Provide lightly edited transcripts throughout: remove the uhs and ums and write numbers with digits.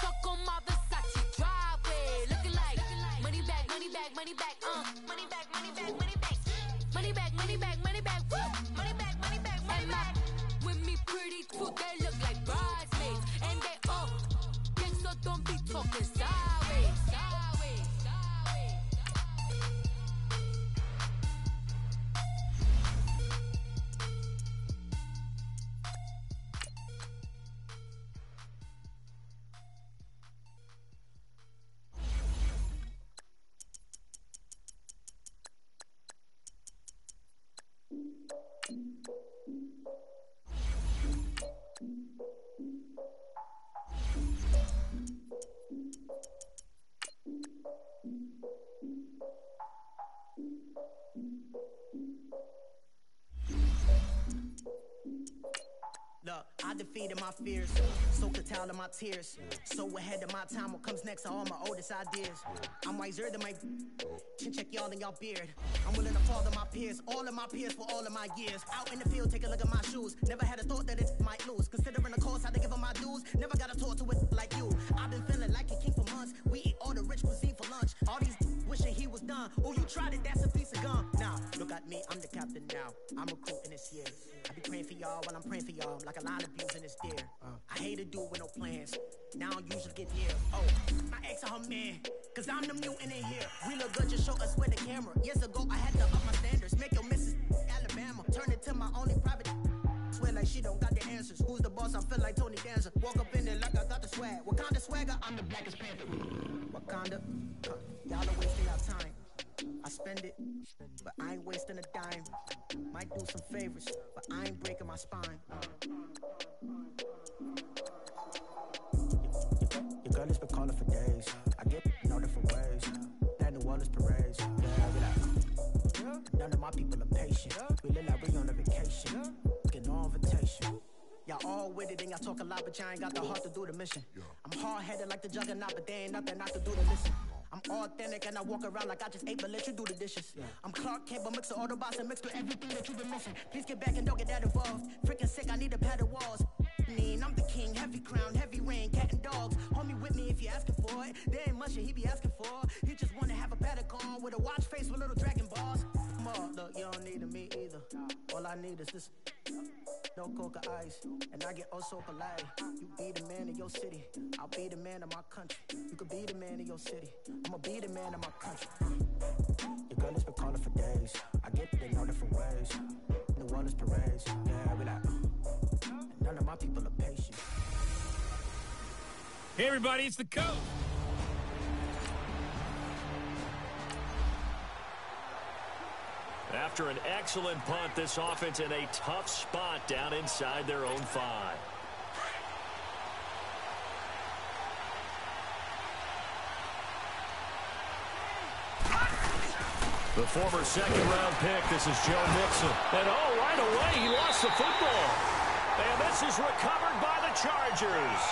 truck on my Versace driveway. Looking like money back, money back, money back, money back, money back, money back. Money back, money back, money back, woo. Money back, money back, money back. With me pretty too, they look like bridesmaids. And they all gang, so don't be talking sideways. Look, I defeated my fears, so curtailed of my tears. So ahead of my time, what comes next are all my oldest ideas. I'm wiser than my chin check y'all in y'all beard. I'm willing to fall to my peers, all of my peers for all of my years. Out in the field, take a look at my shoes. Never had a thought that it might lose. Considering the cost, how to give them my dues. Never got a talk to it like you. I've been feeling like a king for months. We eat all the rich cuisine for lunch. All these wishing he was done. Oh, you tried it, that's a piece of gum. Now, look at me, I'm the captain now. I'm recruiting this year. I be praying for y'all while I'm praying for y'all. Like a line of views in this deer. I hate to do with no plans. Now I usually get near. Oh, my ex are her man. Cause I'm the mutant in here. We look good, just show us where the camera. Years ago, I had to up my standards. Make your missus Alabama. Turn it to my only private. Swear like she don't got the answers. Who's the boss? I feel like Tony Danza. Walk up in there like I got the swag. What kind of swagger? I'm the blackest panther. Wakanda. Y'all are wasting our time. I spend it, but I ain't wasting a dime. Might do some favors, but I ain't breaking my spine. Your girl has been calling for days. I get in all different ways. That New Orleans parades. Yeah, relax. None of my people are patient. We live like we on a vacation. Get no invitation. Y'all all with it and y'all talk a lot, but y'all ain't got the heart to do the mission. I'm hard-headed like the juggernaut, but there ain't nothing I can do to listen. I'm authentic and I walk around like I just ate, but let you do the dishes. I'm Clark Kent, but mix the Autobots and mix with everything that you've been missing. Please get back and don't get that involved. Freaking sick, I need a pad of walls. I'm the king, heavy crown, heavy rain, cat and dogs. Homie with me if you're asking for it. There ain't much that he be asking for. He just wanna have a paddock on with a watch face with little dragon balls. Look, you don't need me either. All I need is this. No coca ice, and I get oh so polite. You be the man of your city, I'll be the man of my country. You could be the man of your city, I'ma be the man of my country. Your girl has been calling for days. I get it in all different ways. New Orleans parades, yeah, we like. None of my people are patient. Hey everybody, it's the coach. After an excellent punt, this offense in a tough spot down inside their own 5. The former second-round pick, this is Joe Mixon. And oh, right away, he lost the football. And this is recovered by the Chargers.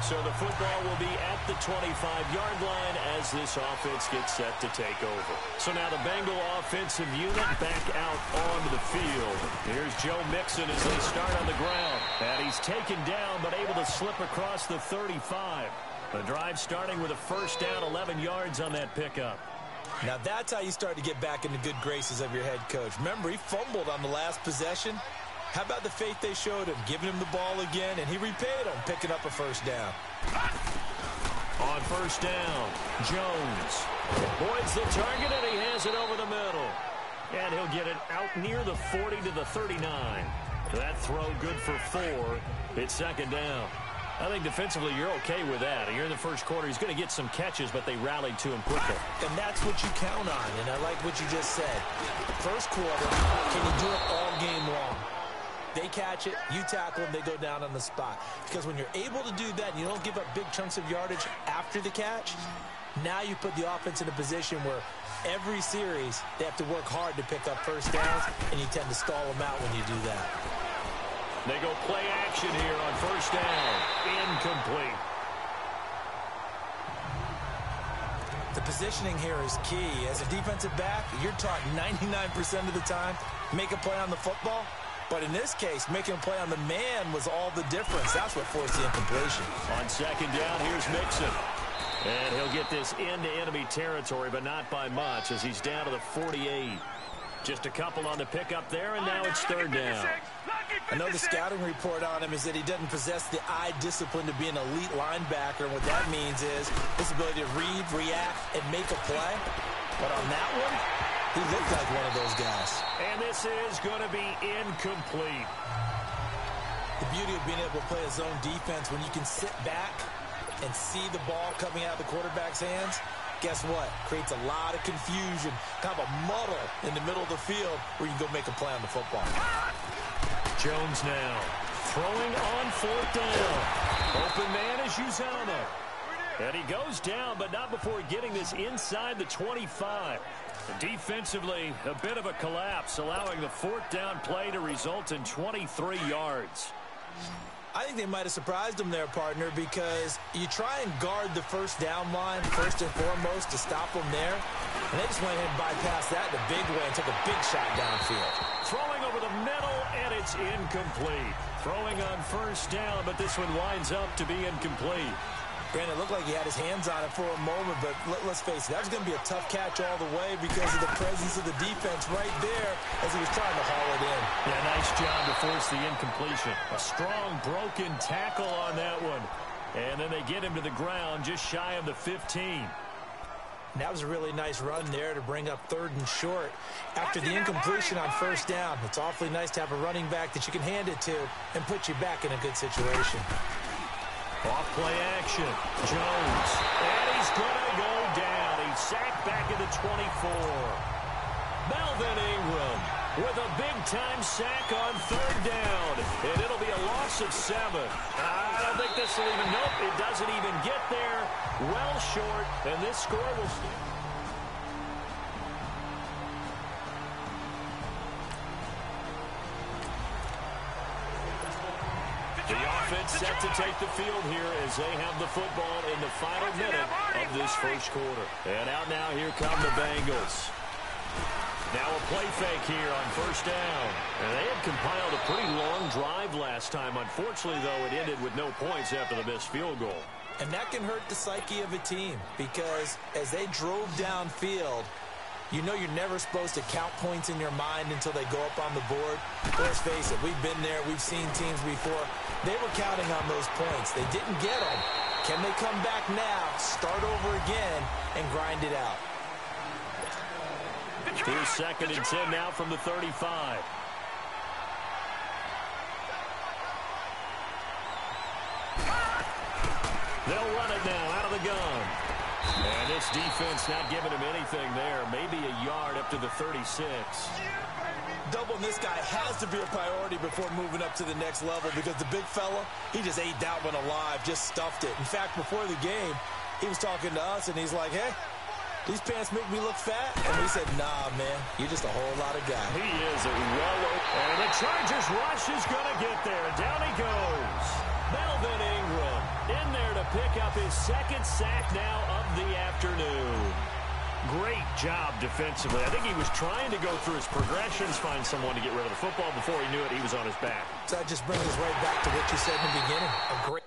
So the football will be at the 25-yard line as this offense gets set to take over. So now the Bengal offensive unit back out onto the field. Here's Joe Mixon as they start on the ground. And he's taken down but able to slip across the 35. The drive starting with a first down, 11 yards on that pickup. Now that's how you start to get back in the good graces of your head coach. Remember, he fumbled on the last possession. How about the faith they showed him, giving him the ball again, and he repaid them, picking up a first down. On first down, Jones avoids the target, and he has it over the middle. And he'll get it out near the 40 to the 39. That throw good for 4. It's second down. I think defensively you're okay with that. You're in the first quarter. He's going to get some catches, but they rallied to him quickly. And that's what you count on, and I like what you just said. First quarter, can you do it all game long? They catch it, you tackle them, they go down on the spot. Because when you're able to do that, and you don't give up big chunks of yardage after the catch, now you put the offense in a position where every series they have to work hard to pick up first downs, and you tend to stall them out when you do that. They go play action here on first down. Incomplete. The positioning here is key. As a defensive back, you're taught 99% of the time, make a play on the football. But in this case, making a play on the man was all the difference. That's what forced the incompletion. On second down, here's Mixon. And he'll get this into enemy territory, but not by much, as he's down to the 48. Just a couple on the pickup there, and now it's third down. I know the scouting report on him is that he doesn't possess the eye discipline to be an elite linebacker. And what that means is his ability to read, react, and make a play. But on that one, he looked like one of those guys. And this is going to be incomplete. The beauty of being able to play a zone defense when you can sit back and see the ball coming out of the quarterback's hands, guess what? Creates a lot of confusion, kind of a muddle in the middle of the field where you can go make a play on the football. Jones now throwing on fourth down. Open man is Uzama. And he goes down, but not before getting this inside the 25. Defensively, a bit of a collapse, allowing the fourth down play to result in 23 yards. I think they might have surprised him there, partner, because you try and guard the first down line first and foremost to stop them there. And they just went ahead and bypassed that in a big way and took a big shot downfield. Throwing over the middle, and it's incomplete. Throwing on first down, but this one winds up to be incomplete. Granted, it looked like he had his hands on it for a moment, but let's face it, that was going to be a tough catch all the way because of the presence of the defense right there as he was trying to haul it in. Yeah, nice job to force the incompletion. A strong broken tackle on that one. And then they get him to the ground just shy of the 15. That was a really nice run there to bring up third and short. After the incompletion on first down, it's awfully nice to have a running back that you can hand it to and put you back in a good situation. Off play action. Jones. And he's going to go down. He's sacked back at the 24. Melvin Ingram with a big-time sack on third down. And it'll be a loss of 7. I don't think this will even... Nope, it doesn't even get there. Well short. And this score will... The offense set to take the field here as they have the football in the final minute of this first quarter. And out now, here come the Bengals. Now a play fake here on first down. And they had compiled a pretty long drive last time. Unfortunately, though, it ended with no points after the missed field goal. And that can hurt the psyche of a team because as they drove downfield, you know you're never supposed to count points in your mind until they go up on the board. Let's face it, we've been there. We've seen teams before. They were counting on those points. They didn't get them. Can they come back now, start over again, and grind it out? Here's second and 10 now from the 35. They'll run it now out of the gun. And this defense not giving him anything there. Maybe a yard up to the 36. Doubling this guy has to be a priority before moving up to the next level because the big fella, he just ate that one alive, just stuffed it. In fact, before the game, he was talking to us, and he's like, hey, these pants make me look fat? And we said, nah, man, you're just a whole lot of guy. He is a and the Chargers rush is going to get there. Down he goes. Melvin Ingram in there to pick up his second sack now of the afternoon. Great job defensively. I think he was trying to go through his progressions, find someone to get rid of the football. Before he knew it, he was on his back. So that just brings us right back to what you said in the beginning. A great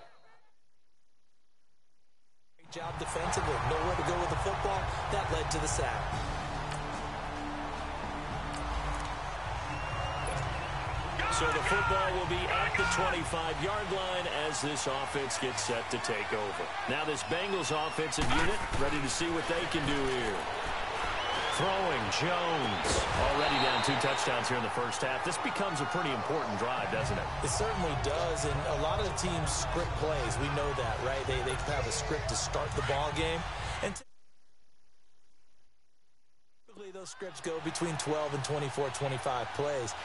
job defensively. Nowhere to go with the football. That led to the sack. So the football will be at the 25-yard line as this offense gets set to take over. Now this Bengals offensive unit ready to see what they can do here. Throwing, Jones. Already down 2 touchdowns here in the first half. This becomes a pretty important drive, doesn't it? It certainly does, and a lot of the teams script plays. We know that, right? They have a script to start the ball game. And typically those scripts go between 12 and 24, 25 plays.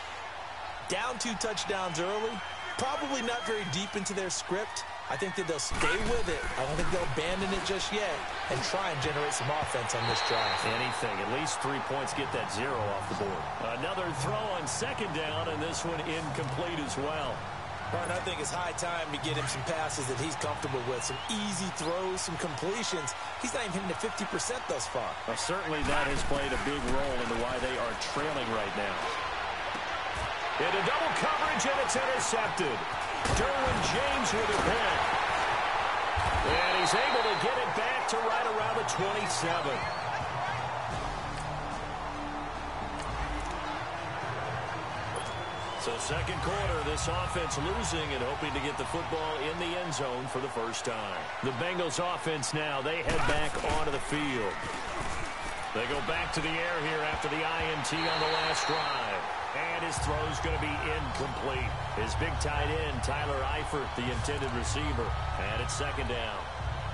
Down 2 touchdowns early, probably not very deep into their script. I think that they'll stay with it. I don't think they'll abandon it just yet and try and generate some offense on this drive. Anything. At least 3 points, get that 0 off the board. Another throw on second down, and this one incomplete as well. And I think it's high time to get him some passes that he's comfortable with, some easy throws, some completions. He's not even hitting at 50% thus far. Well, certainly that has played a big role into why they are trailing right now. Into double coverage, and it's intercepted. Derwin James with a pick. And he's able to get it back to right around the 27. So second quarter, this offense losing and hoping to get the football in the end zone for the first time. The Bengals offense now, they head back onto the field. They go back to the air here after the INT on the last drive. And his throw's going to be incomplete. His big tight end, Tyler Eifert, the intended receiver. And it's second down.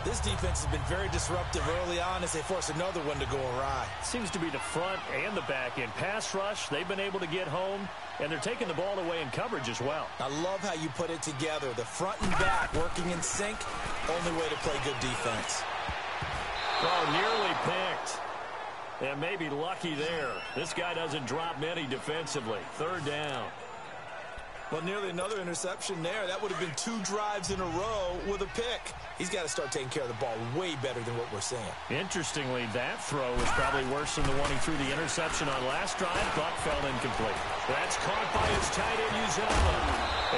This defense has been very disruptive early on as they force another one to go awry. Seems to be the front and the back end. Pass rush, they've been able to get home, and they're taking the ball away in coverage as well. I love how you put it together. The front and back working in sync, only way to play good defense. Oh, nearly picked. And maybe lucky there. This guy doesn't drop many defensively. Third down. Well, nearly another interception there. That would have been 2 drives in a row with a pick. He's got to start taking care of the ball way better than what we're seeing. Interestingly, that throw was probably worse than the one he threw the interception on last drive, but fell incomplete. That's caught by his tight end, Uzama.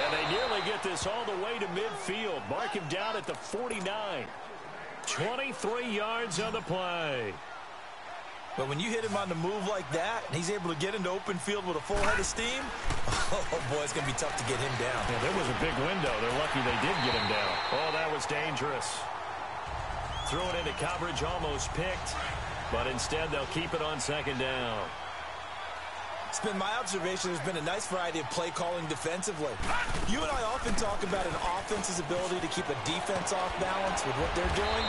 And they nearly get this all the way to midfield. Mark him down at the 49. 23 yards on the play. But when you hit him on the move like that, and he's able to get into open field with a full head of steam, oh, boy, it's going to be tough to get him down. Yeah, there was a big window. They're lucky they did get him down. Oh, that was dangerous. Threw it into coverage, almost picked, but instead they'll keep it on second down. It's been my observation there's been a nice variety of play calling defensively. You and I often talk about an offense's ability to keep a defense off balance with what they're doing.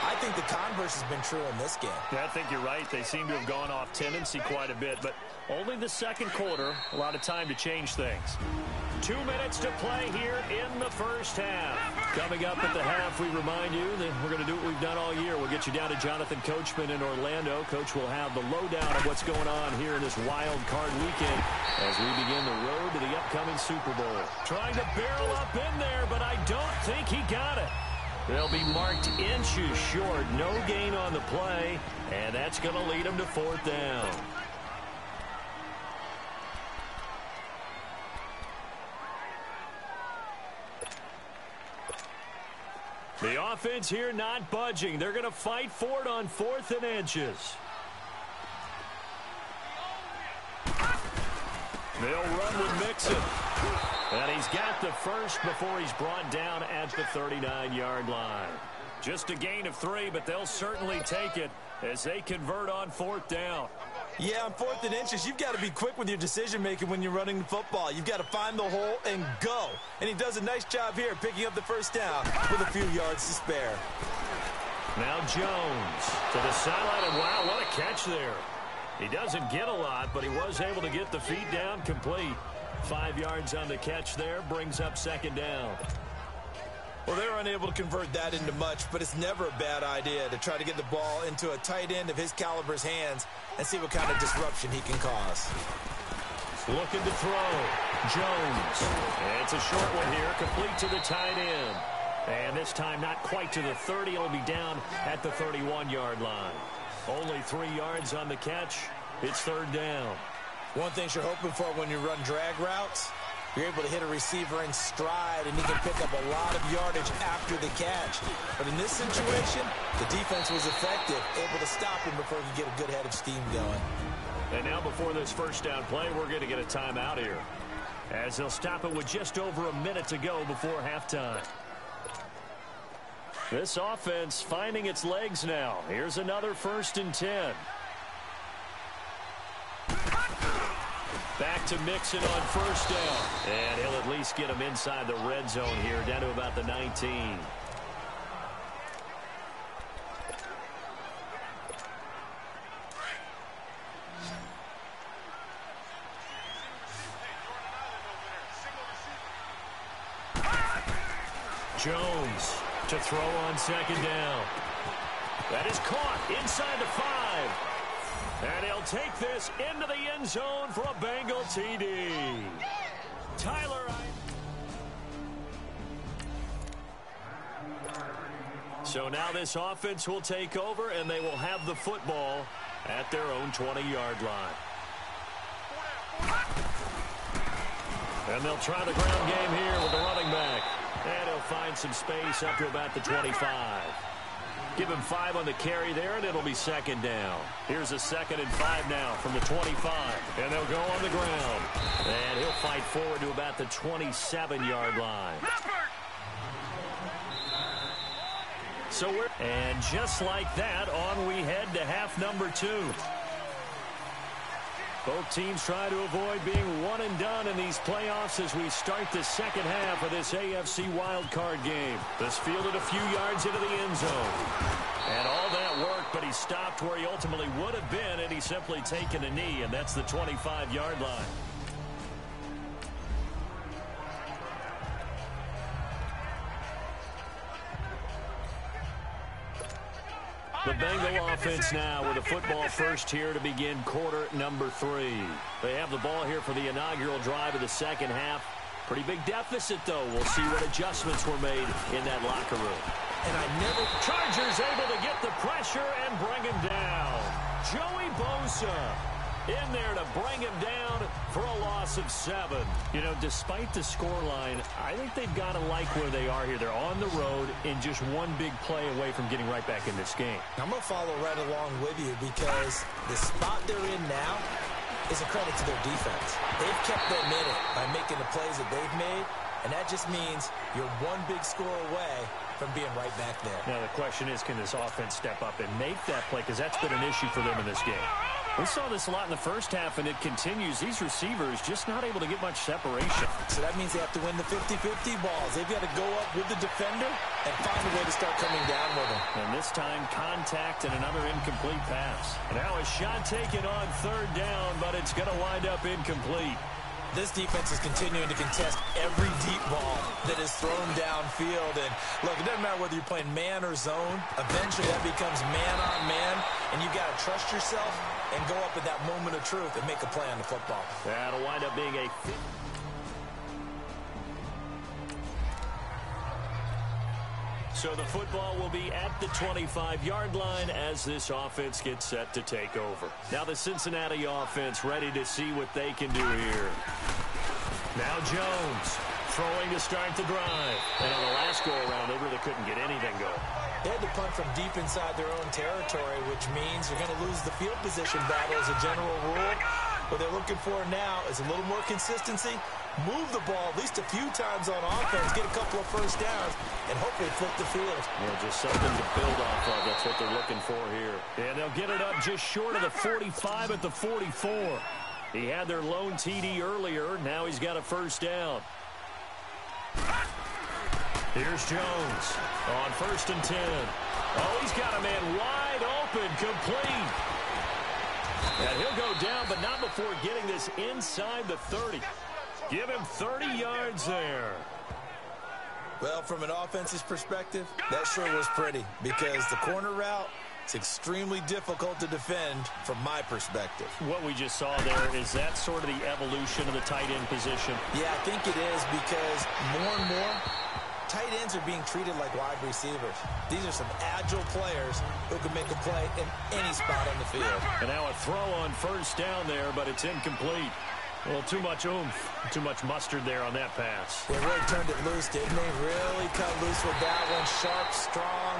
I think the converse has been true in this game. Yeah, I think you're right. They seem to have gone off tendency quite a bit, but only the second quarter, a lot of time to change things. 2 minutes to play here in the first half. Coming up at the half, we remind you that we're going to do what we've done all year. We'll get you down to Jonathan Coachman in Orlando. Coach will have the lowdown of what's going on here in this wild card weekend as we begin the road to the upcoming Super Bowl. Trying to barrel up in there, but I don't think he got it. They'll be marked inches short. No gain on the play, and that's going to lead them to fourth down. The offense here not budging. They're going to fight for it on 4th and inches. They'll run with Mixon. And he's got the first before he's brought down at the 39-yard line. Just a gain of 3, but they'll certainly take it as they convert on 4th down. Yeah, on 4th and inches, you've got to be quick with your decision-making when you're running the football. You've got to find the hole and go. And he does a nice job here picking up the first down with a few yards to spare. Now Jones to the sideline, and wow, what a catch there. He doesn't get a lot, but he was able to get the feet down complete. 5 yards on the catch there, brings up second down. Well, they're unable to convert that into much, but it's never a bad idea to try to get the ball into a tight end of his caliber's hands and see what kind of disruption he can cause. Looking to throw. Jones. It's a short one here, complete to the tight end. And this time not quite to the 30. It'll be down at the 31-yard line. Only 3 yards on the catch. It's third down. One thing you're hoping for when you run drag routes, you're able to hit a receiver in stride, and he can pick up a lot of yardage after the catch. But in this situation, the defense was effective, able to stop him before he could get a good head of steam going. And now before this first down play, we're going to get a timeout here, as they'll stop it with just over a minute to go before halftime. This offense finding its legs now. Here's another 1st and 10. Back to Mixon on first down. And he'll at least get him inside the red zone here, down to about the 19. Jones to throw on second down. That is caught inside the 5. And he'll take this into the end zone for a Bengal TD. Tyler. So now this offense will take over, and they will have the football at their own 20-yard line. And they'll try the ground game here with the running back. And he'll find some space up to about the 25. Give him 5 on the carry there, and it'll be second down. Here's a 2nd and 5 now from the 25. And they'll go on the ground. And he'll fight forward to about the 27-yard line. And just like that, on we head to half number 2. Both teams try to avoid being one and done in these playoffs as we start the second half of this AFC wildcard game. This fielded a few yards into the end zone. And all that worked, but he stopped where he ultimately would have been, and he's simply taken a knee, and that's the 25-yard line. The Bengal offense now with the football first here to begin quarter number 3. They have the ball here for the inaugural drive of the second half. Pretty big deficit, though. We'll see what adjustments were made in that locker room. And Chargers able to get the pressure and bring him down. Joey Bosa in there to bring him down for a loss of 7. You know, despite the scoreline, I think they've got to like where they are here. They're on the road and just one big play away from getting right back in this game. I'm going to follow right along with you because the spot they're in now is a credit to their defense. They've kept them in it by making the plays that they've made, and that just means you're one big score away from being right back there. Now the question is, can this offense step up and make that play? Because that's been an issue for them in this game. We saw this a lot in the first half, and it continues. These receivers just not able to get much separation. So that means they have to win the 50-50 balls. They've got to go up with the defender and find a way to start coming down with him. And this time, contact and another incomplete pass. And now a shot taken on 3rd down, but it's going to wind up incomplete. This defense is continuing to contest every deep ball that is thrown downfield. And, look, it doesn't matter whether you're playing man or zone. Eventually, that becomes man-on-man, and you've got to trust yourself and go up at that moment of truth and make a play on the football. That'll wind up being a... So the football will be at the 25-yard line as this offense gets set to take over. Now the Cincinnati offense ready to see what they can do here. Now Jones throwing to start the drive. And on the last go-around, they really couldn't get anything going. They had to punt from deep inside their own territory, which means you're going to lose the field position battle as a general rule. What they're looking for now is a little more consistency, move the ball at least a few times on offense, get a couple of first downs, and hopefully flip the field. Yeah, just something to build off of. That's what they're looking for here. And they'll get it up just short of the 45 at the 44. He had their lone TD earlier. Now he's got a first down. Here's Jones on 1st and 10. Oh, he's got a man wide open, complete. And he'll go down, but not before getting this inside the 30. Give him 30 yards there. Well, from an offense's perspective, that sure was pretty because the corner route is extremely difficult to defend from my perspective. What we just saw there, is that sort of the evolution of the tight end position? Yeah, I think it is because more and more, tight ends are being treated like wide receivers. These are some agile players who can make a play in any spot on the field. And now a throw on first down there, but it's incomplete. Well, too much oomph, too much mustard there on that pass. They really turned it loose, didn't they? Really cut loose with that one. Sharp, strong.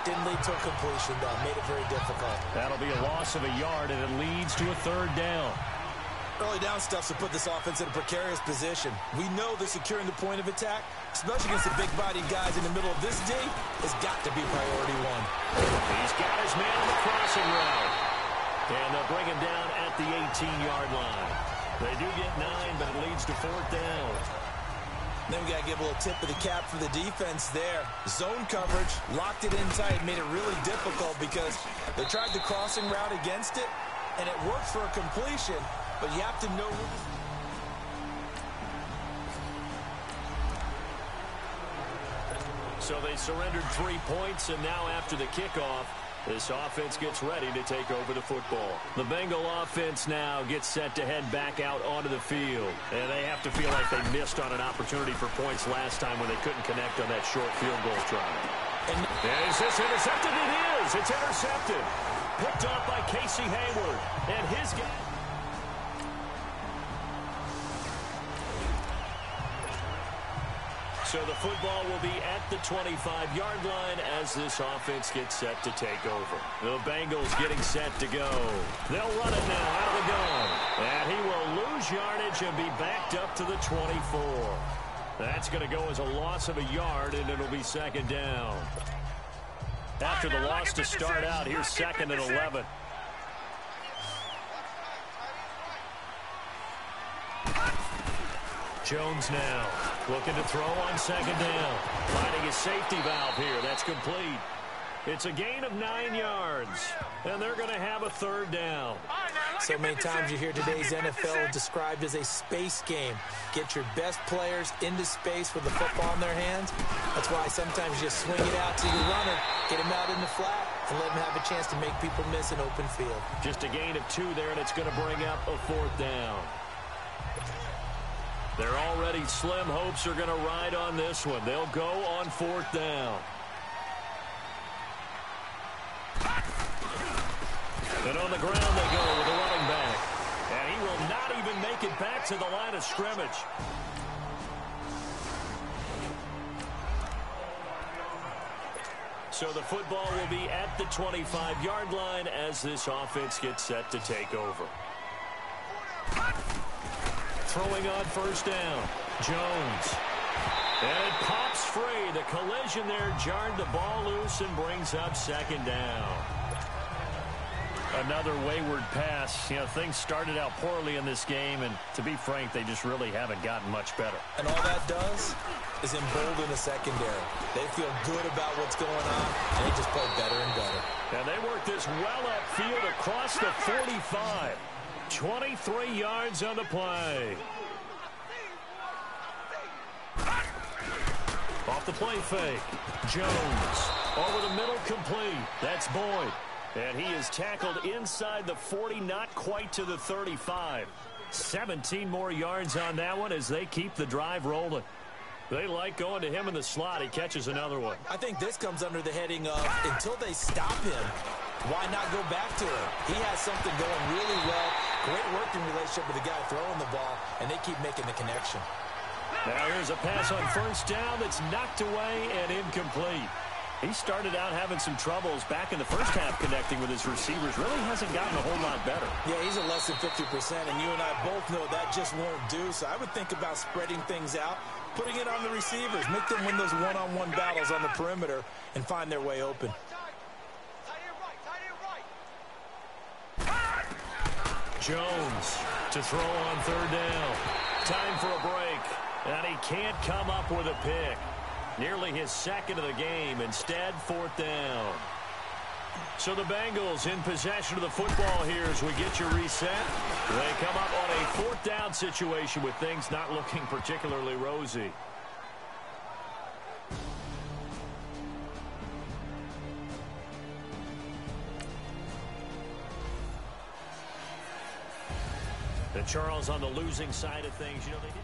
Didn't lead to a completion, though. Made it very difficult. That'll be a loss of a yard, and it leads to a 3rd down. Early down stuff's to put this offense in a precarious position. We know they're securing the point of attack, especially against the big-bodied guys in the middle of this D, has got to be priority 1. He's got his man on the crossing route. And they'll bring him down at the 18-yard line. They do get 9, but it leads to 4th down. Then we got to give a little tip of the cap for the defense there. Zone coverage, locked it in tight, made it really difficult because they tried the crossing route against it, and it worked for a completion, but you have to know where So they surrendered 3 points, and now after the kickoff, this offense gets ready to take over the football. The Bengal offense now gets set to head back out onto the field. And they have to feel like they missed on an opportunity for points last time when they couldn't connect on that short field goal try. Is this intercepted? It is. It's intercepted. Picked up by Casey Hayward. And his guy. So the football will be at the 25-yard line as this offense gets set to take over. The Bengals getting set to go. They'll run it now out of the gun. And he will lose yardage and be backed up to the 24. That's going to go as a loss of a yard, and it'll be second down. After the loss to start out, here's second and 11. Jones now looking to throw on second down. Finding his safety valve here. That's complete. It's a gain of 9 yards, and they're going to have a third down. So many times you hear today's NFL described as a space game. Get your best players into space with the football in their hands. That's why sometimes you just swing it out to your runner, get him out in the flat, and let him have a chance to make people miss an open field. Just a gain of 2 there, and it's going to bring up a fourth down. Their already slim hopes are going to ride on this one. They'll go on fourth down. And on the ground they go with a running back. And he will not even make it back to the line of scrimmage. So the football will be at the 25-yard line as this offense gets set to take over. Throwing on first down, Jones. And it pops free. The collision there jarred the ball loose and brings up second down. Another wayward pass. You know, things started out poorly in this game, and to be frank, they just really haven't gotten much better. And all that does is embolden the secondary. They feel good about what's going on, and they just play better and better. And they work this well upfield across the 45. 23 yards on the play. Off the play fake. Jones over the middle, complete. That's Boyd. And he is tackled inside the 40, not quite to the 35. 17 more yards on that one as they keep the drive rolling. They like going to him in the slot. He catches another one. I think this comes under the heading of until they stop him, why not go back to him? He has something going really well. Great working relationship with the guy throwing the ball, and they keep making the connection. Now here's a pass on first down that's knocked away and incomplete. He started out having some troubles back in the first half connecting with his receivers. Really hasn't gotten a whole lot better. Yeah, he's at less than 50%, and you and I both know that just won't do. So I would think about spreading things out, putting it on the receivers, make them win those one-on-one battles on the perimeter and find their way open. Jones to throw on third down. Time for a break, and he can't come up with a pick. Nearly his second of the game. Instead, fourth down. So the Bengals in possession of the football here as we get you reset. They come up on a fourth down situation with things not looking particularly rosy. And Charles on the losing side of things, you know, they did.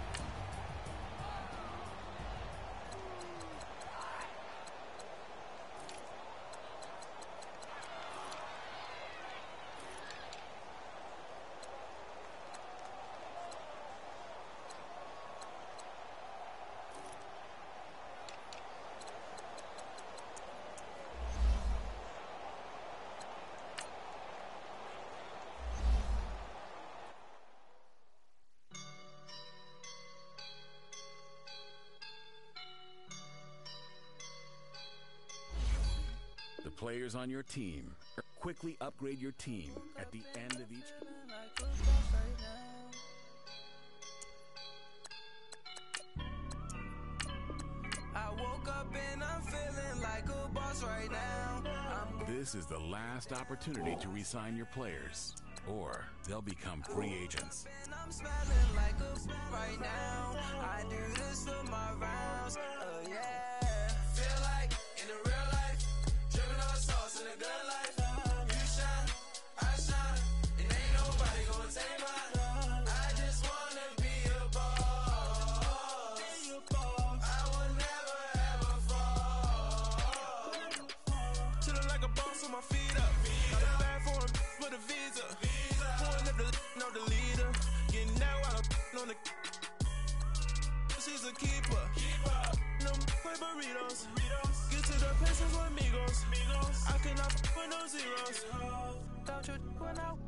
Players on your team. Quickly upgrade your team at the end of each. I woke up and I'm feeling like a boss right now. This is the last opportunity to re-sign your players, or they'll become free agents. I'm smelling like a right now. I do this for my rounds. Oh yeah. Feel like in the real life. Dripping on sauce in a good life. You shine, I shine. And ain't nobody gonna take mine. I just wanna be a boss. I will never ever fall. was a keeper. Them play burritos. Get to the pesos with amigos. I cannot with no zeros. Don't you run out?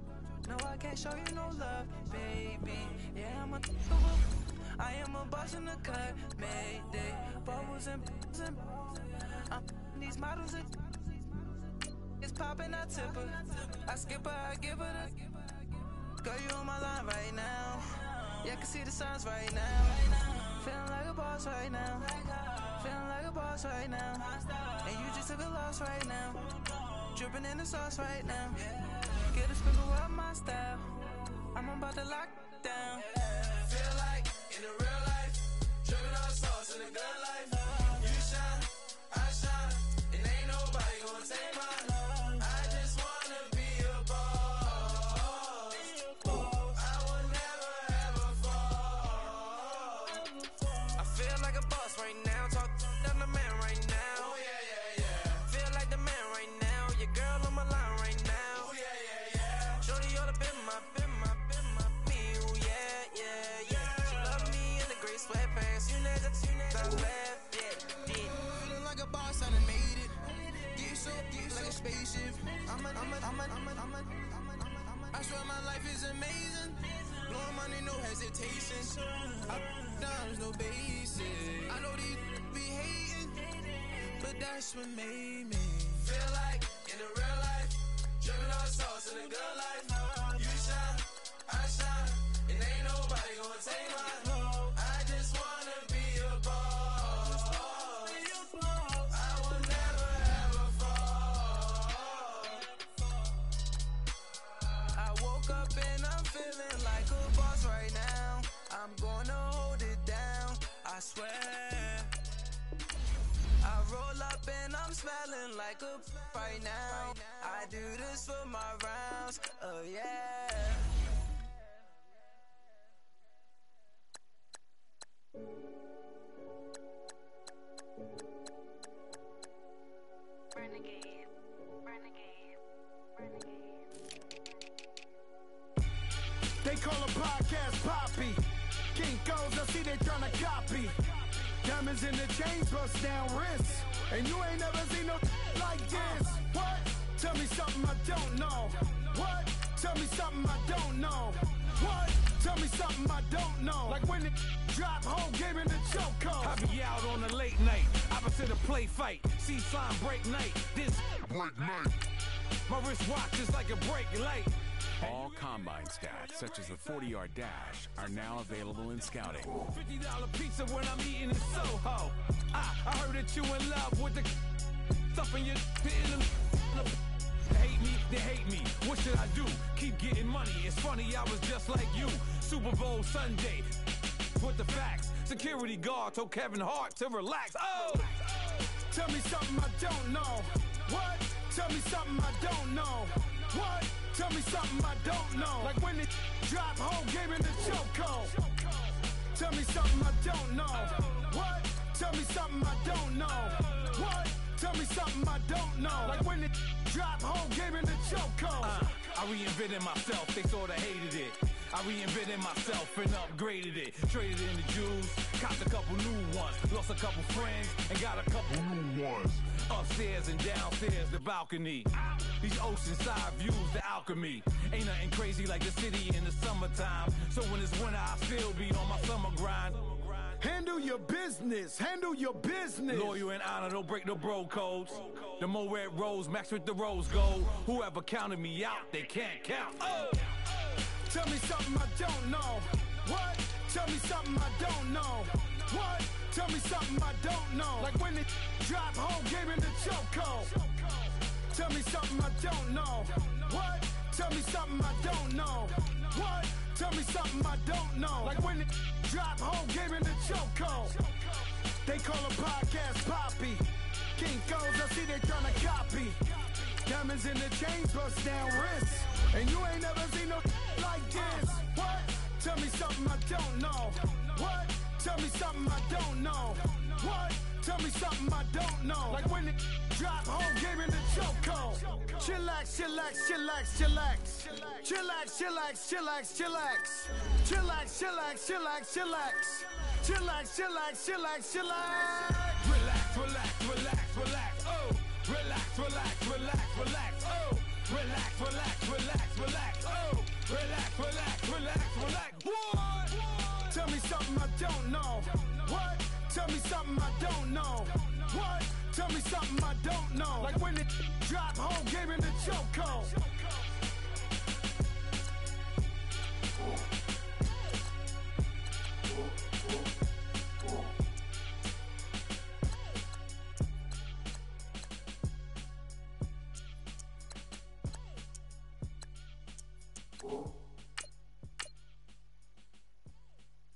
No, I can't show you no love, baby. Yeah, I am a boss in the cut, Mayday. Bubbles and these models are it's popping, I tip her. I skip her, I give her the girl, you on my line right now. Yeah, I can see the signs right now. Feeling like a boss right now. Feeling like a boss right now. And you just took a loss right now. Dripping in the sauce right now. Get a sprinkle up my style. I'm about to lock down. Feel like in the real life, dripping on sauce in the good life. You shine, I shine, and ain't nobody gonna take my love. I just wanna be a boss. I will never ever fall. I feel like a boss right now. Talk to the man right now. Oh yeah. Feel like the man right now. Your girl on my line right now. Oh yeah. Shorty ought to been my me. Oh yeah. She love me in the gray sweatpants. You never I left it. Feeling like a boss, I done made it. Get so like a spaceship. I swear my life is amazing. Blowing money, no hesitation. Up, downs, no basic. I know these be hating, but that's what made me feel like in the real life, dripping on sauce in the good life. You shine, I shine, and ain't nobody gonna take my love. I just wanna be a boss. I will never ever fall. I woke up and I'm feeling like a boss right now. I'm gonna hold it down, I swear. I roll up and I'm smelling like a right now. I do this for my rounds, oh yeah. Renegade. They call a podcast Poppy. Kinkos, I see they tryna copy. Diamonds in the chains, bust down wrists. And you ain't never seen no like this. What? Tell me something I don't know. What? Tell me something I don't know. What? Tell me something I don't know. Like when it drop, whole game in the chokehold. I be out on a late night, opposite a play fight. See slime break night, this break night. My wristwatch is like a break light. All combine stats, such as the 40-yard dash, are now available in scouting. $50 pizza when I'm eating in Soho. I heard that you in love with the stuff in your They hate me. What should I do? Keep getting money. It's funny, I was just like you. Super Bowl Sunday. With the facts. Security guard told Kevin Hart to relax. Oh! Tell me something I don't know. What? Tell me something I don't know. What? Tell me something I don't know. Like when it drop, whole game in the chokehold. Tell me something I don't know. What? Tell me something I don't know. What? Tell me something I don't know. Like when it drop, whole game in the chokehold. I reinvented myself, they sorta hated it. I reinvented myself and upgraded it. Traded in the Jews, copped a couple new ones. Lost a couple friends and got a couple new ones. Upstairs and downstairs, the balcony. These oceanside views, the alchemy. Ain't nothing crazy like the city in the summertime. So when it's winter, I still be on my summer grind. Handle your business, handle your business. Loyal and honor, don't break no bro codes. The more red rose, max with the rose gold. Whoever counted me out, they can't count. Oh! Tell me something I don't know. What? Tell me something I don't know. What? Tell me something I don't know. Like when it drop, whole game in the chokehold. Tell me something I don't know. What? Tell me something I don't know. What? Tell me something I don't know. Like when it drop, whole game in the chokehold. They call a podcast Poppy. Kinkos, I see they tryna copy. Diamonds in the chains, bust down wrists. And you ain't never seen no like this. What? Tell me something I don't know. What? Tell me something I don't know. What? Tell me something I don't know. Like when it drop, whole game in the chokehold. Chillax, chillax, chillax, chillax. Chillax, chillax, chillax, chillax. Chillax, chillax, chillax, chillax. Chillax, chillax, chillax, chillax. Relax, relax, relax, relax. Oh, relax, relax, relax, relax. Oh, relax, relax, relax, relax. Oh, relax, relax, relax, relax. What? Tell me something I don't know. What? Tell me something I don't know. What? Tell me something I don't know. Like when it drop whole game in the chokehold.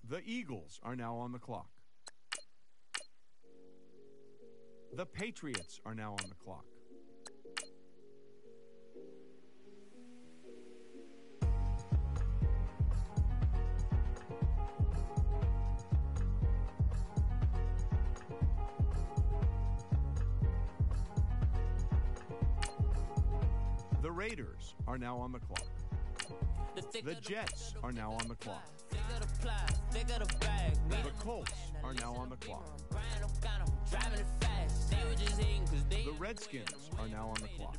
The Eagles are now on the clock. The Patriots are now on the clock. The Raiders are now on the clock. The Jets are now on the clock. The Colts are now on the clock. The Redskins are now on the clock.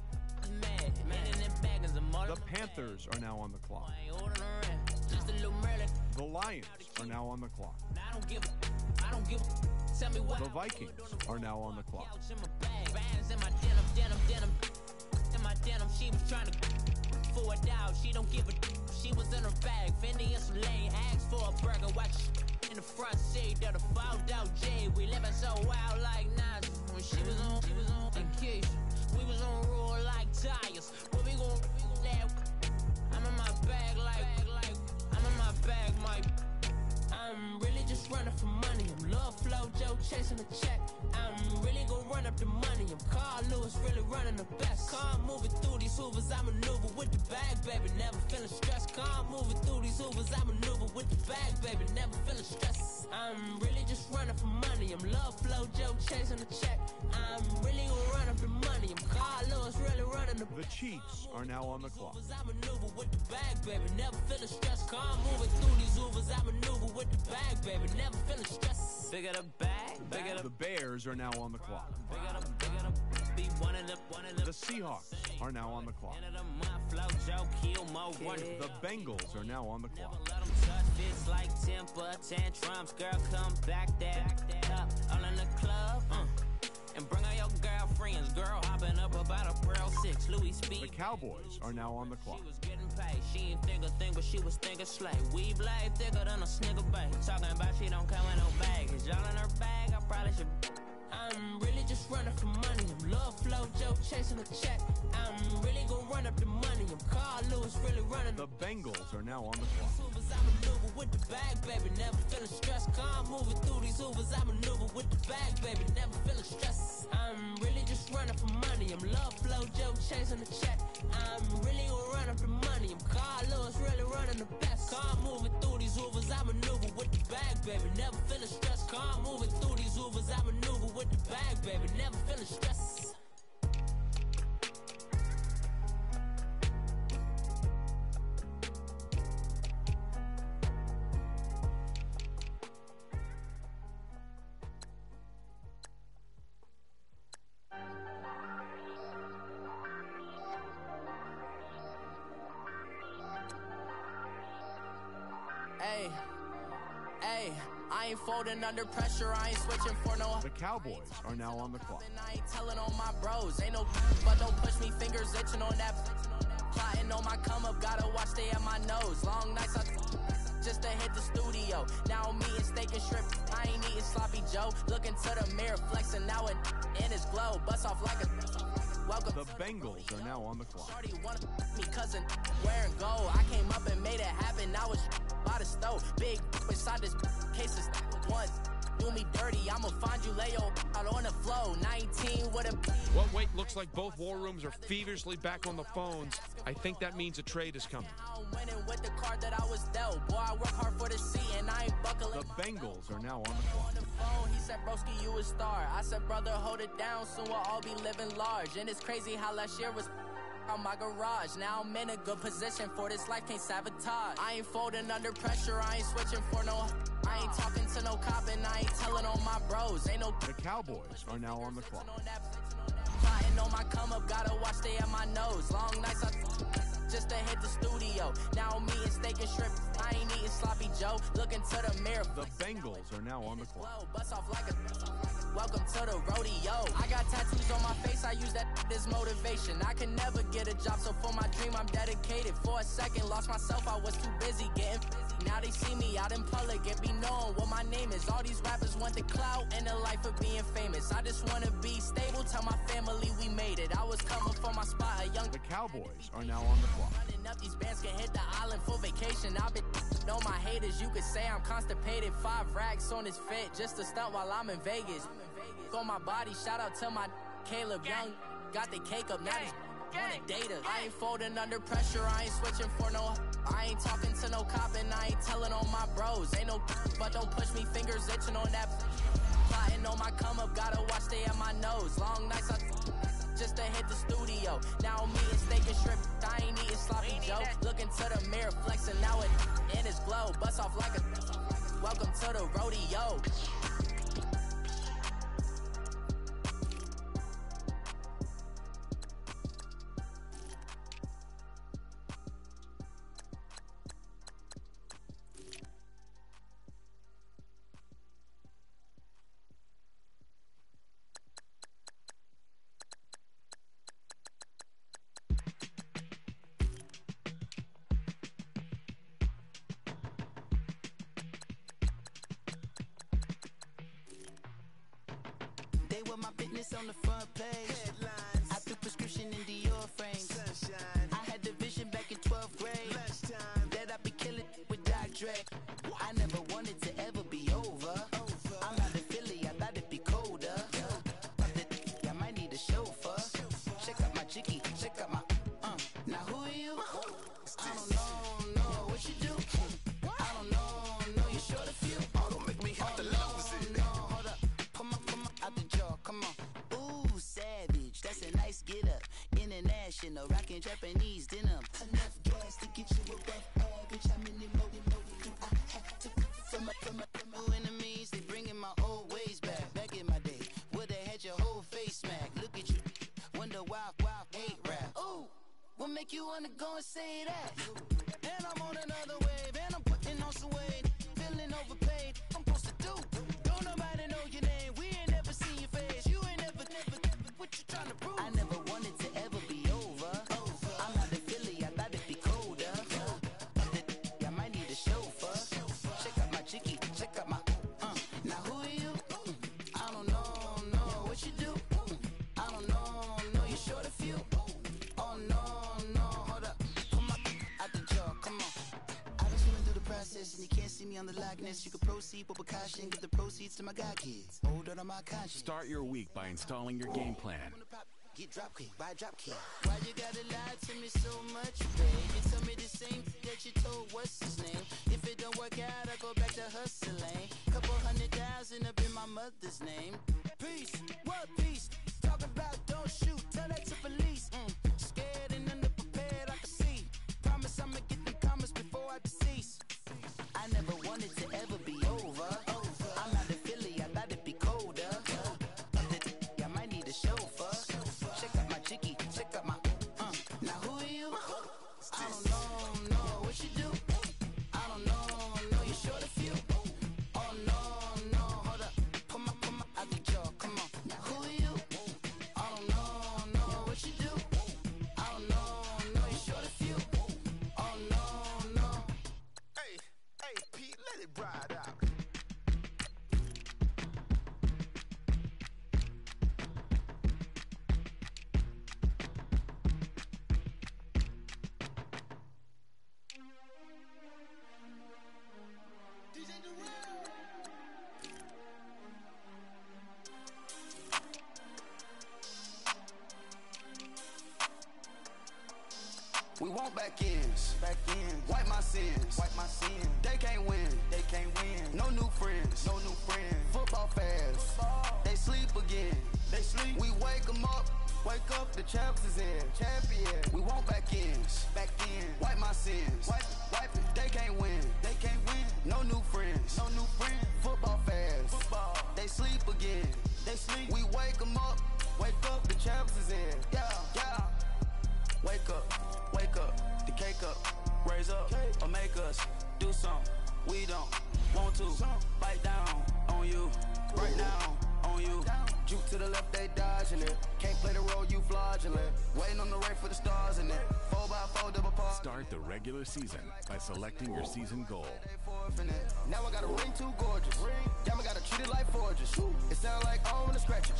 The Panthers are now on the clock. The Lions are now on the clock. The Vikings are now on the clock. She was trying to for a doubt. She don't give a. She was in her bag. Fendi and some lane. Asked for a burger. Watch in the front seat of the fouled out J. We living so wild like Nas. When she was on vacation, we was on roll like tires. Where we gon' laugh? I'm in my bag like I'm in my bag, Mike. I'm really just running for money. I'm love flow, Joe chasing the check. I'm really gonna run up the money. I'm Carl Lewis, really running the best. Car moving through these Hoovers, I maneuver with the bag, baby. Never feeling stressed. Car moving through these Hoovers, I maneuver with the bag, baby. Never feeling stressed. I'm really just running for money. I'm love flow, Joe chasing the check. I'm really gonna run up the money. I'm Carl Lewis, really running the The Chiefs are now on the clock. I maneuver with the bag, baby. Never feeling stressed. Car moving through these Hoovers, I maneuver with the bag, baby. Never feeling stressed. Bigger the bag, bigger the. The Bears are now on the clock. Be one of the. The Seahawks are now on the clock. The The Bengals are now on the clock. let them touch this like temper tantrums. Girl, come back that up. All in the club, and bring all your girlfriends. Girl, hopping up about a Pearl 6. Louis The Speed. Cowboys are now on the clock. She was getting paid. She ain't think a thing, but she was thinking slay. We blade thicker than a snigger bag. Talking about she don't come with no baggage. Y'all in her bag, I probably should. I'm really just running for money. I'm love flow, Joe chasing a check. I'm really gonna run up the money. I'm Carl Lewis, really running The Bengals are now on the clock. Hoovers, I maneuver with the bag, baby. Never feeling stressed. Car moving through these Hoovers, I maneuver with the bag, baby. Never feeling stressed. I'm really just running for money. I'm love flow, Joe chasing the check. I'm really gonna run up the money. I'm Carl Lewis, really running the best. Car moving through these Hoovers, I maneuver with the bag, baby. Never feeling stressed. Car moving through these Hoovers, I maneuver with the bag, baby. Never feeling stressed. Hey, I ain't folding under pressure, I ain't switching for no. The Cowboys are now on the clock. I ain't telling on my bros, ain't no but don't push me, fingers itching on that. Plotting on my come up, gotta watch stay at my nose. Long nights I just to hit the studio. Now I'm eating steak and shrimp, I ain't eating sloppy Joe. Looking to the mirror, flexing now it in his glow. Bust off like a welcome. The Bengals are now on the clock. Shorty wanna me cousin wearing gold. I came up and made it happen. Now it's by the stove. Big inside this cases once. Do me dirty, I'ma find you lay out on the flow. 19 with a. Well, wait, looks like both war rooms are feverishly back on the phones. I think that means a trade is coming. I'm winning with the card that I was dealt. Boy, I work hard for the seat and I ain't buckling. The Bengals are now on the clock. On the phone, he said, broski, you a star. I said, brother, hold it down, soon we'll all be living large. And it's crazy how last year was on my garage. Now I'm in a good position for this life, can't sabotage. I ain't folding under pressure, I ain't switching for no. I ain't talking to no cop I ain't telling on my bros. Ain't no. The Cowboys are now on the clock. Plotting on my come up, gotta watch stay at my nose. Long nights just to hit the studio. Now I'm eating steak and shrimp. I ain't eating sloppy Joe. Looking to the mirror. The Bengals are now on the clock. Bust off like a. Welcome to the rodeo. I got tattoos on my face, I use that as motivation. I can never get a job, so for my dream I'm dedicated. For a second, lost myself, I was too busy getting busy. Now they see me out in public and be knowing what my name is. All these rappers want the clout and the life of being famous. I just wanna be stable, tell my family we made it. I was coming for my spot, a young. The Cowboys are now on the clock. Running up, these bands can hit the island for vacation. I've been on my haters, you could say I'm constipated. 5 racks on his fit, just to stunt while I'm in Vegas. On my body, shout out to my Caleb Young. Got the cake up, now he's on a data. I ain't folding under pressure, I ain't switching for no. I ain't talking to no cop and I ain't telling on my bros. Ain't no, but don't push me, fingers itching on that. Plotting on my come up, gotta watch stay at my nose. Long nights just to hit the studio. Now I'm eating steak and shrimp, I ain't eating sloppy Joe. Looking to the mirror, flexing now it in his glow. Bust off like a. Welcome to the rodeo. My business on the front page. Headlines. I threw prescription in Dior frames. Sunshine. I had the vision back in 12th grade. Lunchtime. That I'd be killing with Dr. Dre. I never wanted to ever be over. I'm out of Philly, I thought it'd be colder. I might need a chauffeur. Check out my chicky, check out my. Now who are you? I don't know, what you do. I don't know, you short a few. Oh, don't make me have to lose it. No, hold up, pull my out the jaw. Come on. Ooh, savage, that's a nice get up. International, rockin' Japanese denim. Enough gas to get you above average. How many more do I have to from my enemies? They bringing my old ways back. Back in my day, would've had your whole face smacked. Look at you, wonder why hate rap. Ooh, what make you wanna go and say that? And I'm on another wave, and I'm putting on some weight. Feeling overpaid, I'm supposed to do. Don't nobody know your name, we ain't never seen your face. You ain't never, what you trying to prove? I never wanted to ever be over. I'm out of Philly, I thought it'd be colder. I might need a chauffeur. Check out my chicky, check out my. Now who are you? I don't know, what you do. I don't know, you're short a few. Oh no, hold up, come on, out the jaw, come on. I just went through the process and you can't see me on the likeness. You can proceed with precaution, give the proceeds to my god kids. Hold on my conscience. Start your week by installing your game plan. Get drop kick, buy drop kick. Why you gotta lie to me so much, babe? You tell me the same that you told what's his name. If it don't work out, I go back to hustling. Couple 100,000 up in my mother's name. Peace, what peace? Talk about don't shoot, tell that to police. Scared and underprepared, I can see. Promise I'ma get them comments before I decease. I never wanted to ever be over. I'm out of Philly, I thought it'd be colder. I might need a chauffeur. Check out my chicky, check out my. Now who are you? I don't know, what you do. I don't know, you're short a few. Oh no, hold up, pull my out the jaw, come on. Now who are you? I don't know, what you do. I don't know, you're short a few. Oh no. Hey, Pete, let it ride out. We want back ends. Wipe my sins. They can't win. No new friends. Football fans. They sleep again. We wake them up. The champs is in. Champion. We want back ends. Wipe my sins. Wipe it. They can't win. No new friends. Football fans. wake up, raise up, or make us do something we don't want to. Bite down on you, right now on you. Juke to the left, they dodging it. Can't play the role, you fraudulent. Waiting on the rain for the stars in it. 4x4 double park. Start the regular season by selecting your season goal. Now I got a ring too gorgeous. Damn, I gotta treat it like forges. It sound like I don't wanna scratch it.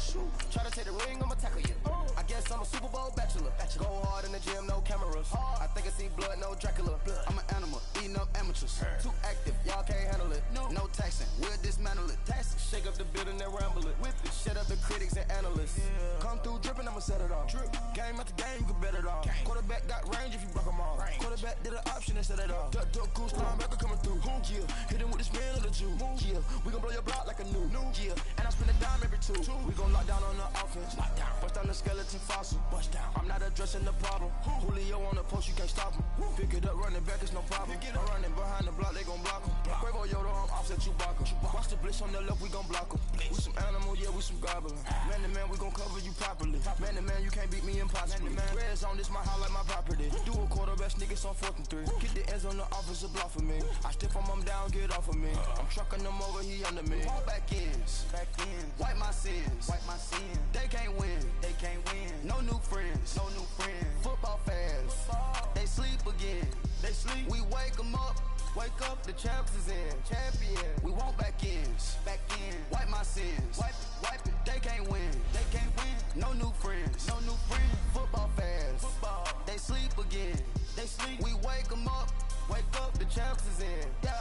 Try to take the ring, I'ma tackle you. I guess I'm a Super Bowl bachelor. Go hard in the gym, no cameras. I think I see blood, no Dracula. I'm an animal, eating up amateurs. Too active, y'all can't handle it. No taxing, we'll dismantle it. Shake up the building and ramble it. Whip it, shut up the critics and analysts. Come through dripping, I'ma set it off. Game after game, you can bet it all. Quarterback got range if you block them all. Quarterback did an option and set it off. Duck goose, linebacker coming through. Yeah, hit him with the spin of the Jew. Yeah, we gon' blow your block like a new. Yeah, and I spin a dime every two. We gon' lock down on the offense. Bust down the skeleton fossil. Bust down. I'm not addressing the problem. Julio on the post, you can't stop him. Pick it up, running back, it's no problem. I'm running behind the block, they gon' block him. Quavo Yoda, I'm offset Chewbacca. Watch the blitz on the left, we gon' block him. We some animal, yeah, we some goblin. Man to man, we gon' cover you properly. Man to man, you can't beat me impossibly. Red zone, this my house like my property. Do a quarterback, niggas on 4th and 3. Get the ends on the offensive block for me. I stiff him down, get off of me. I'm trucking them over, he under me. Back ends, wipe my sins, They can't win, No new friends, Football fans, they sleep again. We wake them up. Wake up, the champs is in. Champion. We want back ends. Wipe my sins. Wipe it. They can't win. No new friends. Football fans. They sleep again. We wake them up. Wake up, the champs is in. Yeah.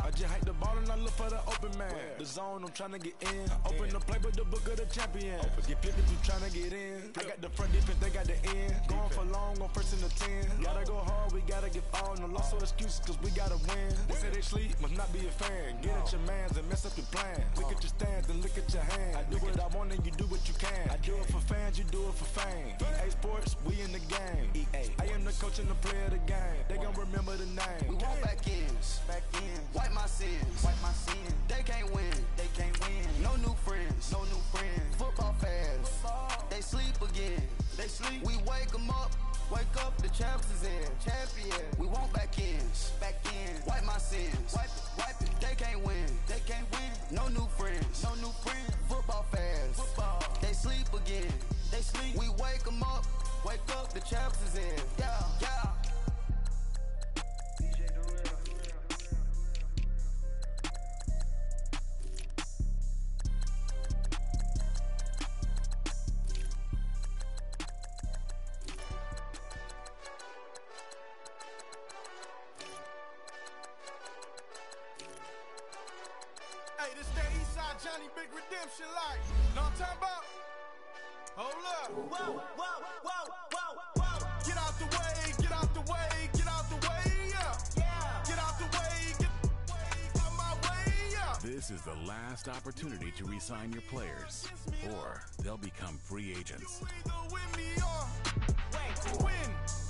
I just hike the ball and I look for the open man. The zone, I'm tryna get in. Open the play with the book of the champion. Get flipped if you tryna get in. I got the front defense, they got the end. Going for long, on 1st and 10. Gotta go hard, we gotta give all. No loss or excuses, cause we gotta win. They say they sleep, must not be a fan. Get at your mans and mess up your plan. Look at your stands and look at your hand. I do what I want and you do what you can. I do it for fans, you do it for fame. EA Sports, we in the game. I am the coach and the player of the game. They gon' remember the name. We want back ends. Wipe my sins. They can't win. No new friends. Football fans. They sleep again. We wake them up. Wake up, the champs is in. Champion. We want back ends. Wipe my sins. Wipe it. They can't win. No new friends. Football fans. They sleep again. We wake them up. Wake up, the champs is in. Yeah. Hey, this that Eastside Johnny Big Redemption like. Know what I'm talking about? Hold up. Whoa. Get out the way, yeah. Get out the way, out my way, yeah. This is the last opportunity to re-sign your players, or they'll become free agents. Either win me or win.